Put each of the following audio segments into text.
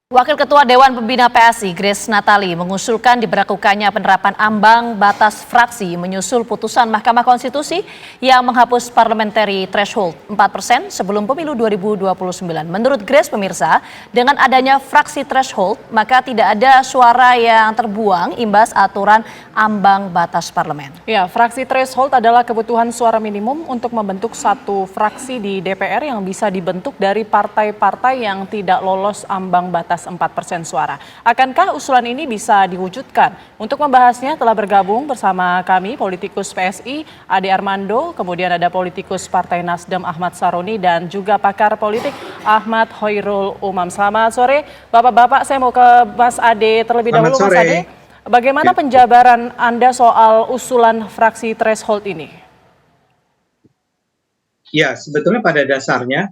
Wakil Ketua Dewan Pembina PSI, Grace Natali, mengusulkan diberlakukannya penerapan ambang batas fraksi menyusul putusan Mahkamah Konstitusi yang menghapus parliamentary threshold 4% sebelum pemilu 2029. Menurut Grace, pemirsa, dengan adanya fraksi threshold, maka tidak ada suara yang terbuang imbas aturan ambang batas parlemen. Ya, fraksi threshold adalah kebutuhan suara minimum untuk membentuk satu fraksi di DPR yang bisa dibentuk dari partai-partai yang tidak lolos ambang batas 4% suara. Akankah usulan ini bisa diwujudkan? Untuk membahasnya telah bergabung bersama kami politikus PSI Ade Armando, kemudian ada politikus Partai Nasdem Ahmad Saroni dan juga pakar politik Ahmad Hoirul Umam. Selamat sore Bapak-bapak, saya mau ke Mas Ade terlebih dahulu. Mas Ade, bagaimana penjabaran Anda soal usulan fraksi threshold ini? Ya, sebetulnya pada dasarnya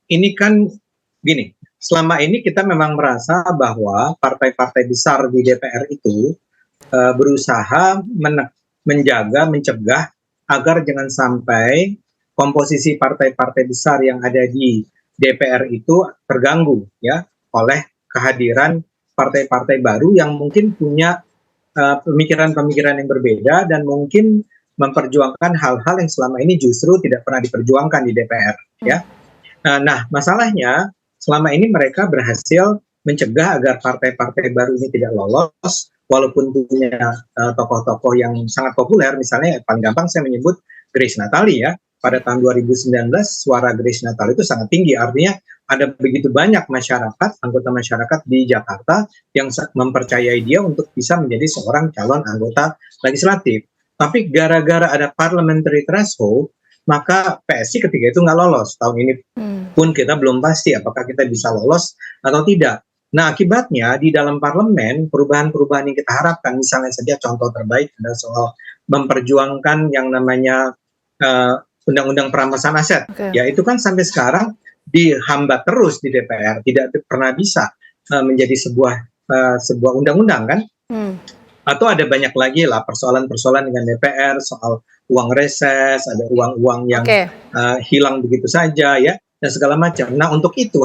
ini kan gini. Selama ini kita memang merasa bahwa partai-partai besar di DPR itu berusaha menjaga, mencegah agar jangan sampai komposisi partai-partai besar yang ada di DPR itu terganggu ya oleh kehadiran partai-partai baru yang mungkin punya pemikiran-pemikiran yang berbeda dan mungkin memperjuangkan hal-hal yang selama ini justru tidak pernah diperjuangkan di DPR ya. Nah, masalahnya selama ini mereka berhasil mencegah agar partai-partai baru ini tidak lolos, walaupun punya tokoh-tokoh yang sangat populer. Misalnya paling gampang saya menyebut Grace Natali ya. Pada tahun 2019 suara Grace Natali itu sangat tinggi, artinya ada begitu banyak masyarakat, anggota masyarakat di Jakarta yang mempercayai dia untuk bisa menjadi seorang calon anggota legislatif. Tapi gara-gara ada parliamentary threshold, maka PSI ketika itu nggak lolos. Tahun ini pun kita belum pasti apakah kita bisa lolos atau tidak. Nah, akibatnya di dalam parlemen perubahan-perubahan yang kita harapkan, misalnya saja contoh terbaik adalah soal memperjuangkan yang namanya undang-undang perampasan aset. Ya, itu kan sampai sekarang dihambat terus di DPR, tidak pernah bisa menjadi sebuah undang-undang kan? Atau ada banyak lagi lah persoalan-persoalan dengan DPR soal uang reses, ada uang-uang yang hilang begitu saja ya, dan segala macam. Nah, untuk itu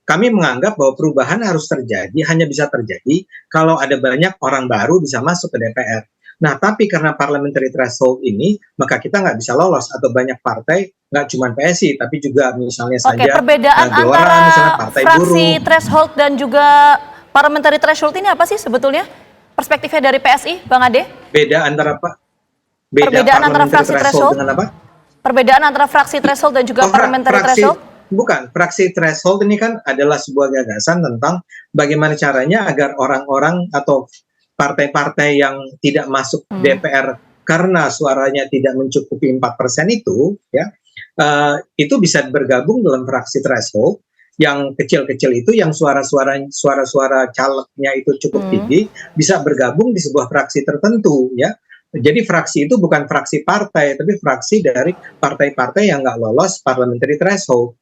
kami menganggap bahwa perubahan harus terjadi, hanya bisa terjadi kalau ada banyak orang baru bisa masuk ke DPR. Nah, tapi karena parliamentary threshold ini, maka kita nggak bisa lolos, atau banyak partai, nggak cuma PSI, tapi juga misalnya saja perbedaan Gelora, antara misalnya partai fraksi buruh. threshold dan juga parliamentary threshold ini apa sih sebetulnya? Perspektifnya dari PSI, Bang Ade? Perbedaan antara fraksi threshold dengan apa? Perbedaan antara fraksi threshold dan juga parliamentary threshold? Bukan, fraksi threshold ini kan adalah sebuah gagasan tentang bagaimana caranya agar orang-orang atau partai-partai yang tidak masuk DPR karena suaranya tidak mencukupi 4% itu, ya, itu bisa bergabung dalam fraksi threshold yang kecil-kecil itu, yang suara-suara calegnya itu cukup tinggi, bisa bergabung di sebuah fraksi tertentu, ya. Jadi fraksi itu bukan fraksi partai, tapi fraksi dari partai-partai yang nggak lolos parliamentary threshold.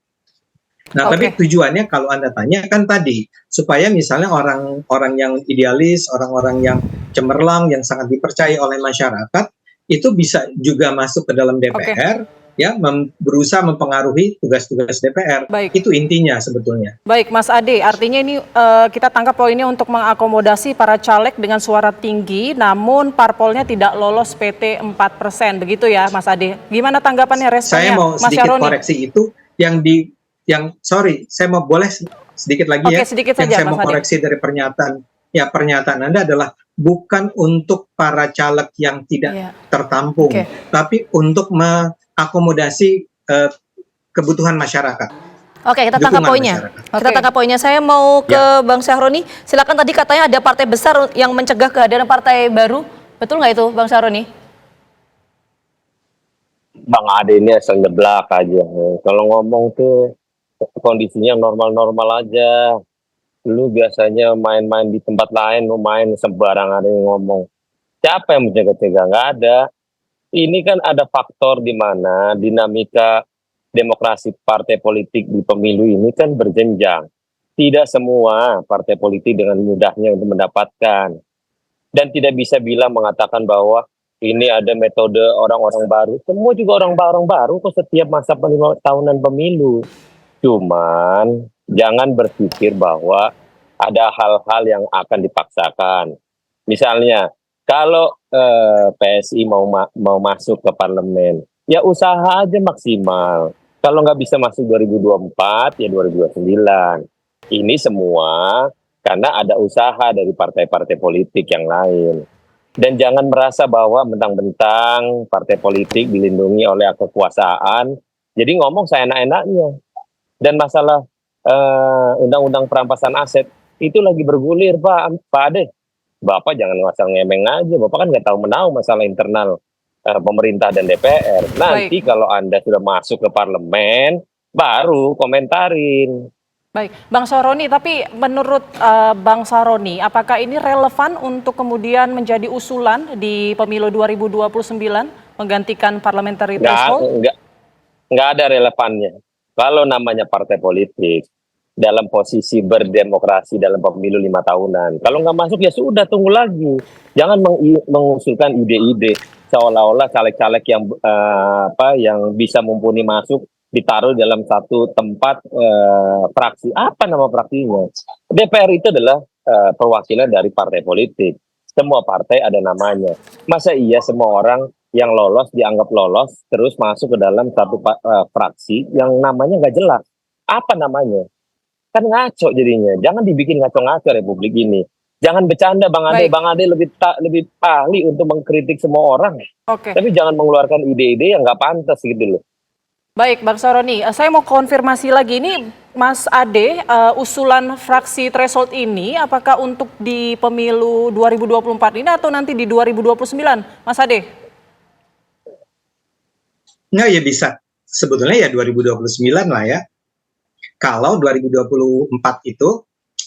Nah, tapi tujuannya kalau Anda tanya kan tadi, supaya misalnya orang-orang yang idealis, orang-orang yang cemerlang, yang sangat dipercaya oleh masyarakat, itu bisa juga masuk ke dalam DPR, ya, berusaha mempengaruhi tugas-tugas DPR. Itu intinya sebetulnya. Baik, Mas Ade, artinya ini kita tangkap poinnya untuk mengakomodasi para caleg dengan suara tinggi, namun parpolnya tidak lolos PT 4%, begitu ya, Mas Ade? Gimana tanggapannya, responnya, Saya mau Mas sedikit Syaroni? koreksi itu, saya mau boleh sedikit lagi ya. Sedikit yang saja, saya mau Mas Ade. koreksi dari pernyataan Anda adalah bukan untuk para caleg yang tidak tertampung, tapi untuk mengakomodasi kebutuhan masyarakat. Oke, kita tangkap poinnya. Kita tangkap poinnya. Saya mau ke Bang Syahroni. Silakan, tadi katanya ada partai besar yang mencegah kehadiran partai baru. Betul nggak itu, Bang Syahroni? Bang Ade ini asal nyeblak aja. Kalau ngomong tuh kondisinya normal-normal aja. Lu biasanya main-main di tempat lain, lu main sembarangan ada yang ngomong. Siapa yang menjaga-jaga? Nggak ada. Ini kan ada faktor di mana dinamika demokrasi partai politik di pemilu ini kan berjenjang. Tidak semua partai politik dengan mudahnya untuk mendapatkan. Dan tidak bisa mengatakan bahwa ini ada metode orang-orang baru. Semua juga orang baru kok setiap masa 5 tahunan pemilu. Cuman Jangan berpikir bahwa ada hal-hal yang akan dipaksakan. Misalnya, kalau PSI mau masuk ke parlemen, ya usaha aja maksimal. Kalau nggak bisa masuk 2024, ya 2029. Ini semua karena ada usaha dari partai-partai politik yang lain. Dan jangan merasa bahwa mentang-mentang partai politik dilindungi oleh kekuasaan, jadi ngomong seenak-enaknya. Dan masalah undang-undang perampasan aset itu lagi bergulir, Pak Ade. Bapak jangan ngasal ngemeng aja. Bapak kan nggak tahu menahu masalah internal pemerintah dan DPR. Nanti kalau Anda sudah masuk ke parlemen, baru komentarin. Baik, Bang Saroni, tapi menurut Bang Saroni, apakah ini relevan untuk kemudian menjadi usulan di pemilu 2029 menggantikan parliamentary threshold? Nggak ada relevannya. Kalau namanya partai politik dalam posisi berdemokrasi dalam pemilu 5 tahunan, kalau nggak masuk ya sudah, tunggu lagi. Jangan mengusulkan ide-ide seolah-olah caleg-caleg yang bisa mumpuni masuk ditaruh dalam satu tempat fraksi. Apa nama fraksinya? DPR itu adalah perwakilan dari partai politik. Semua partai ada namanya. Masa iya semua orang yang lolos dianggap lolos terus masuk ke dalam satu fraksi yang namanya nggak jelas? Apa namanya? Kan ngaco jadinya. Jangan dibikin ngaco-ngaco Republik ini. Jangan bercanda Bang Ade. Bang Ade lebih ahli untuk mengkritik semua orang. Tapi jangan mengeluarkan ide-ide yang nggak pantas gitu loh. Baik, Bang Saroni, saya mau konfirmasi lagi ini, Mas Ade, usulan fraksi threshold ini apakah untuk di pemilu 2024 ini atau nanti di 2029, Mas Ade? Nggak, ya bisa. Sebetulnya ya 2029 lah ya. Kalau 2024 itu,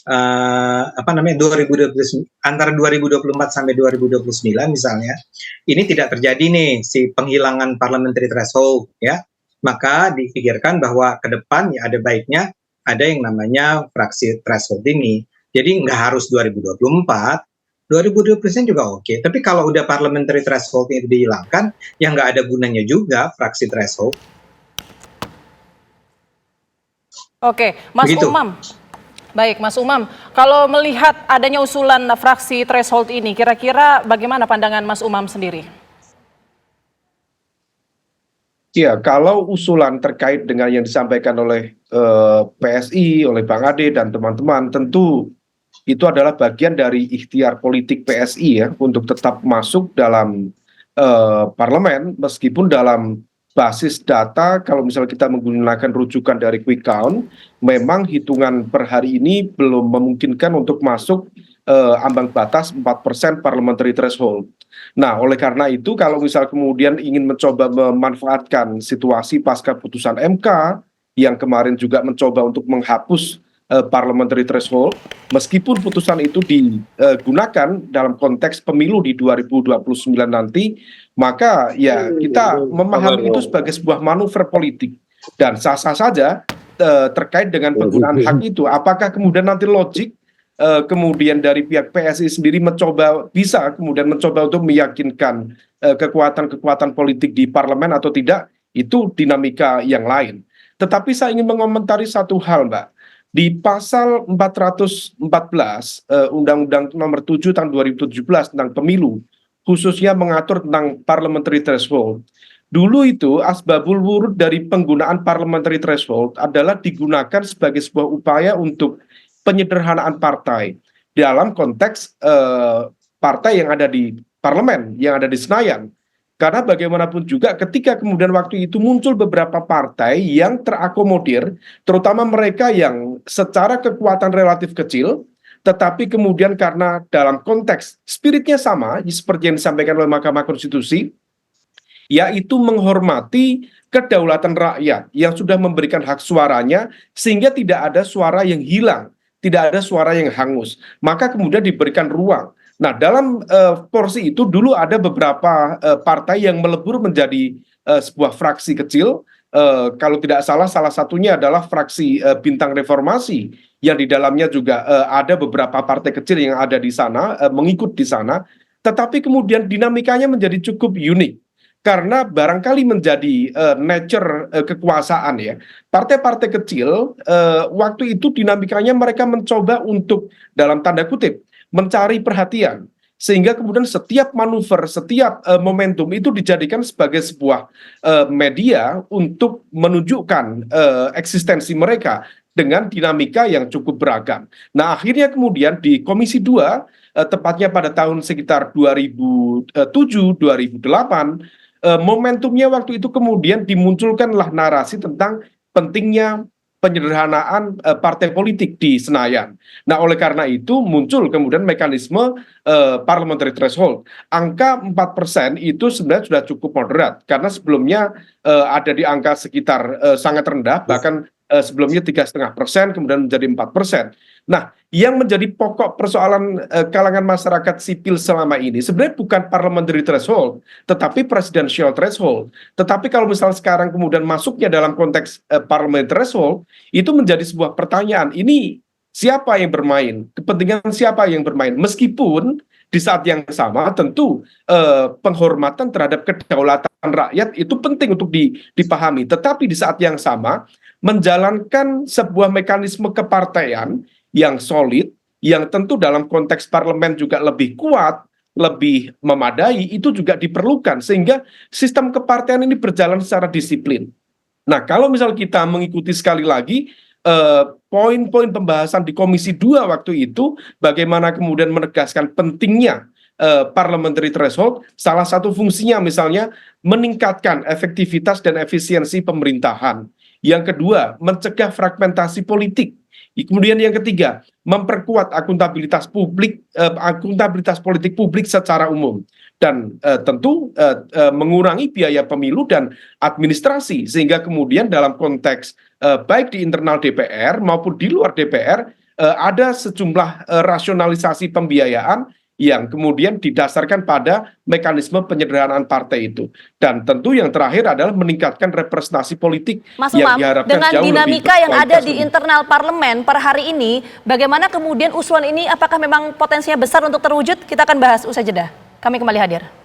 2029, antara 2024 sampai 2029 misalnya, ini tidak terjadi nih si penghilangan parliamentary threshold ya. Maka dipikirkan bahwa ke depan ya ada baiknya ada yang namanya fraksi threshold ini. Jadi nggak harus 2024, 2020% juga oke. Tapi kalau udah parliamentary threshold itu dihilangkan, ya nggak ada gunanya juga fraksi threshold. Oke, Mas Begitu. Umam. Baik, Mas Umam. Kalau melihat adanya usulan fraksi threshold ini, kira-kira bagaimana pandangan Mas Umam sendiri? Ya, kalau usulan terkait dengan yang disampaikan oleh PSI, oleh Bang Ade dan teman-teman, tentu itu adalah bagian dari ikhtiar politik PSI ya untuk tetap masuk dalam parlemen, meskipun dalam basis data, kalau misalnya kita menggunakan rujukan dari quick count, memang hitungan per hari ini belum memungkinkan untuk masuk ambang batas 4% parliamentary threshold. Nah, oleh karena itu kalau misal kemudian ingin mencoba memanfaatkan situasi pasca putusan MK yang kemarin juga mencoba untuk menghapus parliamentary threshold, meskipun putusan itu digunakan dalam konteks pemilu di 2029 nanti, maka ya kita memahami itu sebagai sebuah manuver politik dan sah-sah saja terkait dengan penggunaan hak itu. Apakah kemudian nanti logik kemudian dari pihak PSI sendiri bisa kemudian mencoba untuk meyakinkan kekuatan-kekuatan politik di parlemen atau tidak, itu dinamika yang lain. Tetapi saya ingin mengomentari satu hal, Mbak. Di pasal 414 Undang-Undang Nomor 7 tahun 2017 tentang pemilu, khususnya mengatur tentang parliamentary threshold. Dulu itu asbabul wurud dari penggunaan parliamentary threshold adalah digunakan sebagai sebuah upaya untuk penyederhanaan partai dalam konteks partai yang ada di parlemen, yang ada di Senayan. Karena bagaimanapun juga ketika kemudian waktu itu muncul beberapa partai yang terakomodir, terutama mereka yang secara kekuatan relatif kecil, tetapi kemudian karena dalam konteks spiritnya sama, seperti yang disampaikan oleh Mahkamah Konstitusi, yaitu menghormati kedaulatan rakyat yang sudah memberikan hak suaranya, sehingga tidak ada suara yang hilang, tidak ada suara yang hangus. Maka kemudian diberikan ruang. Nah, dalam porsi itu dulu ada beberapa partai yang melebur menjadi sebuah fraksi kecil. Kalau tidak salah satunya adalah fraksi Bintang Reformasi, yang di dalamnya juga ada beberapa partai kecil yang ada di sana, mengikut di sana. Tetapi kemudian dinamikanya menjadi cukup unik. karena barangkali menjadi nature kekuasaan ya. Partai-partai kecil waktu itu dinamikanya mereka mencoba untuk dalam tanda kutip mencari perhatian. Sehingga kemudian setiap manuver, setiap momentum itu dijadikan sebagai sebuah media untuk menunjukkan eksistensi mereka dengan dinamika yang cukup beragam. Nah, akhirnya kemudian di Komisi 2, tepatnya pada tahun sekitar 2007, 2008, momentumnya waktu itu kemudian dimunculkanlah narasi tentang pentingnya penyederhanaan partai politik di Senayan. Nah, oleh karena itu muncul kemudian mekanisme parliamentary threshold. Angka 4% itu sebenarnya sudah cukup moderat, karena sebelumnya ada di angka sekitar sangat rendah, bahkan sebelumnya 3,5%, kemudian menjadi 4%. Nah, yang menjadi pokok persoalan kalangan masyarakat sipil selama ini sebenarnya bukan parliamentary threshold, tetapi presidential threshold. Tetapi kalau misalnya sekarang kemudian masuknya dalam konteks parliamentary threshold, itu menjadi sebuah pertanyaan. Ini siapa yang bermain? Kepentingan siapa yang bermain? Meskipun di saat yang sama tentu penghormatan terhadap kedaulatan rakyat itu penting untuk dipahami. Tetapi di saat yang sama menjalankan sebuah mekanisme kepartaian yang solid, yang tentu dalam konteks parlemen juga lebih kuat, lebih memadai, itu juga diperlukan sehingga sistem kepartaian ini berjalan secara disiplin. Nah, kalau misal kita mengikuti sekali lagi poin-poin pembahasan di Komisi 2 waktu itu, bagaimana kemudian menegaskan pentingnya parliamentary threshold, salah satu fungsinya misalnya meningkatkan efektivitas dan efisiensi pemerintahan. Yang kedua, mencegah fragmentasi politik. Kemudian yang ketiga, memperkuat akuntabilitas politik publik secara umum. Dan tentu mengurangi biaya pemilu dan administrasi, sehingga kemudian dalam konteks baik di internal DPR maupun di luar DPR ada sejumlah rasionalisasi pembiayaan yang kemudian didasarkan pada mekanisme penyederhanaan partai itu. Dan tentu yang terakhir adalah meningkatkan representasi politik Mas yang Umam, diharapkan dengan jauh dinamika lebih yang ada di internal parlemen per hari ini, bagaimana kemudian usulan ini apakah memang potensinya besar untuk terwujud? Kita akan bahas usai jeda. Kami kembali hadir.